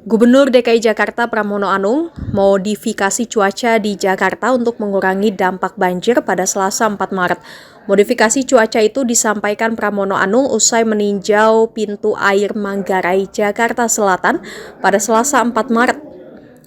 Gubernur DKI Jakarta Pramono Anung modifikasi cuaca di Jakarta untuk mengurangi dampak banjir pada Selasa 4 Maret. Modifikasi cuaca itu disampaikan Pramono Anung usai meninjau pintu air Manggarai, Jakarta Selatan pada Selasa 4 Maret.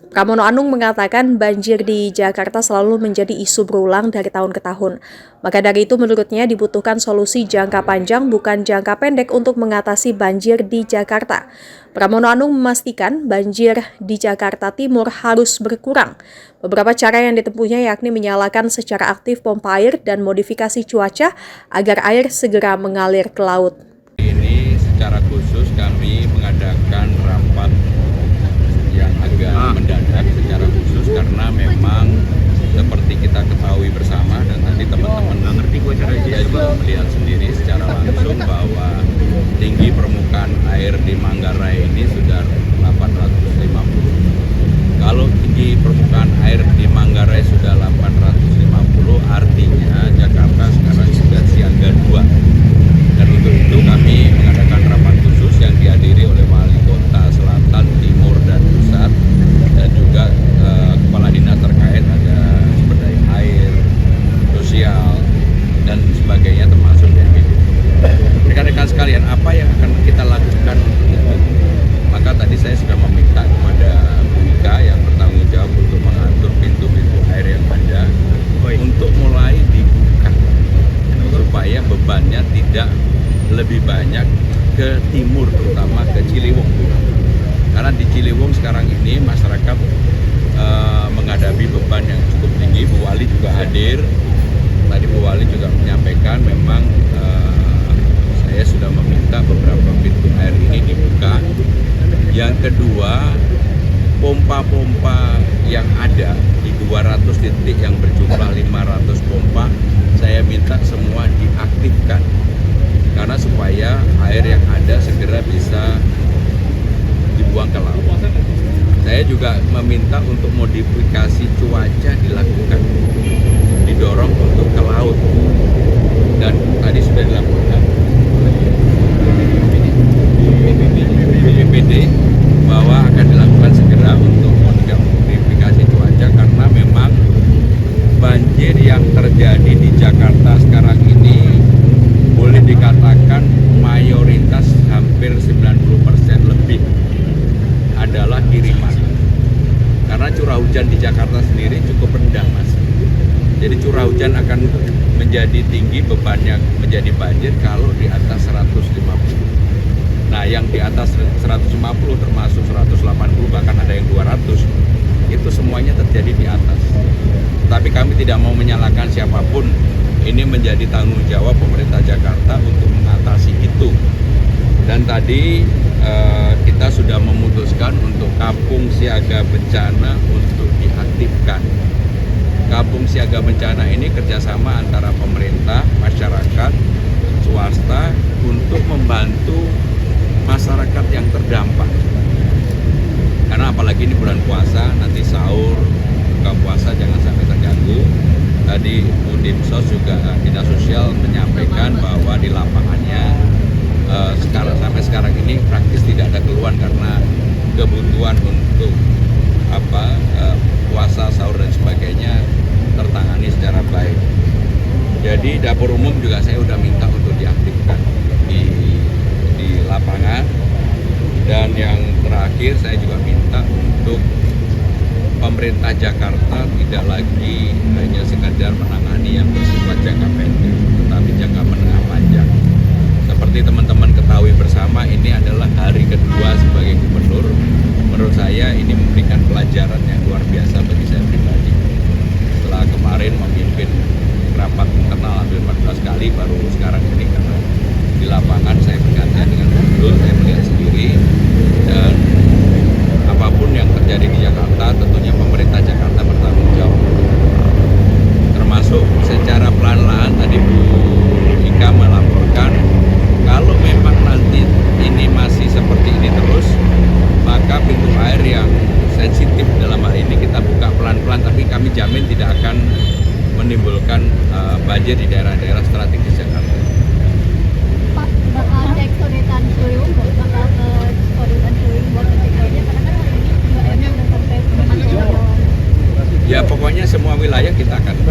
Pramono Anung mengatakan banjir di Jakarta selalu menjadi isu berulang dari tahun ke tahun. Maka dari itu menurutnya dibutuhkan solusi jangka panjang bukan jangka pendek untuk mengatasi banjir di Jakarta. Pramono Anung memastikan banjir di Jakarta Timur harus berkurang. Beberapa cara yang ditempuhnya yakni menyalakan secara aktif pompa air dan modifikasi cuaca agar air segera mengalir ke laut. Ini secara khusus kami mengadakan rapat yang agak mendadak secara khusus karena memang seperti kita ketahui bersama dan tadi teman-teman juga melihat sendiri secara langsung bahwa tinggi permukaan air di Manggarai ini sudah 850. Kalau tinggi permukaan air di Manggarai sudah 850, artinya Jakarta sekarang sudah siaga 2. Dan untuk itu kami mengadakan rapat khusus yang dihadiri oleh Wali Kota Selatan, Timur, dan Pusat, dan juga kepala dinas terkait, ada sumber daya air, sosial, dan sebagainya, termasuk BPD. Rekan-rekan sekalian, apa yang akan kita lakukan untuk itu? Maka tadi saya sudah meminta kepada Bu Ika yang bertanggung jawab untuk mengatur pintu-pintu air yang ada untuk mulai dibuka supaya bebannya tidak lebih banyak ke timur, terutama ke Ciliwung. Karena di Ciliwung sekarang ini masyarakat menghadapi beban yang cukup tinggi. Bu Wali juga hadir. Tadi Bu Wali juga menyampaikan memang saya sudah meminta beberapa pintu air ini dibuka. Yang kedua, pompa-pompa yang ada di 200 titik yang berjumlah 500 pompa, saya minta semua diaktifkan. Karena supaya air yang ada segera bisa dibuang ke laut. Saya juga meminta untuk modifikasi cuaca dilakukan, didorong untuk ke laut, dan tadi sudah dilakukan BPD bahwa akan dilakukan segera untuk modifikasi cuaca karena memang banjir yang terjadi di Jakarta sekarang ini boleh dikatakan mayoritas hampir 90% lebih adalah kiriman. Karena curah hujan di Jakarta sendiri cukup rendah, Mas. Jadi curah hujan akan menjadi tinggi, bebannya menjadi banjir kalau di atas 150. Nah, yang di atas 150 termasuk 180 bahkan ada yang 200, itu semuanya terjadi di atas. Tapi kami tidak mau menyalahkan siapapun. Ini menjadi tanggung jawab pemerintah Jakarta untuk mengatasi itu. Dan tadi kita sudah memutuskan untuk kampung siaga bencana untuk diaktifkan. Kampung siaga bencana ini kerjasama antara pemerintah, masyarakat, swasta untuk membantu masyarakat yang terdampak. Karena apalagi ini bulan puasa, nanti sahur, buka puasa jangan sampai terganggu. Tadi Udinsos juga Dinas Sosial menyampaikan bahwa di lapangannya sampai sekarang ini praktis tidak ada keluhan karena kebutuhan untuk puasa, sahur dan sebagainya tertangani secara baik. Jadi dapur umum juga saya sudah minta untuk diaktifkan di lapangan. Dan yang terakhir saya juga minta untuk pemerintah Jakarta tidak lagi hanya sekadar menangani yang bersifat jangka pendek, tetapi jangka menengah panjang. Seperti teman-teman ketahui bersama, ini adalah hari kedua sebagai gubernur. Menurut saya ini memberikan pelajaran yang luar biasa bagi saya pribadi. Setelah kemarin memimpin rapat internal hampir 14 kali, baru sekarang ini karena di lapangan saya bergantian dengan gubernur, saya melihat sendiri. Dan apapun yang terjadi di Jakarta, tentunya pemerintah Jakarta bertanggung jawab. Termasuk secara pelan-pelan tadi Bu Ika melaporkan, kalau memang nanti ini masih seperti ini terus, maka pintu air yang sensitif dalam Ya pokoknya semua wilayah kita akan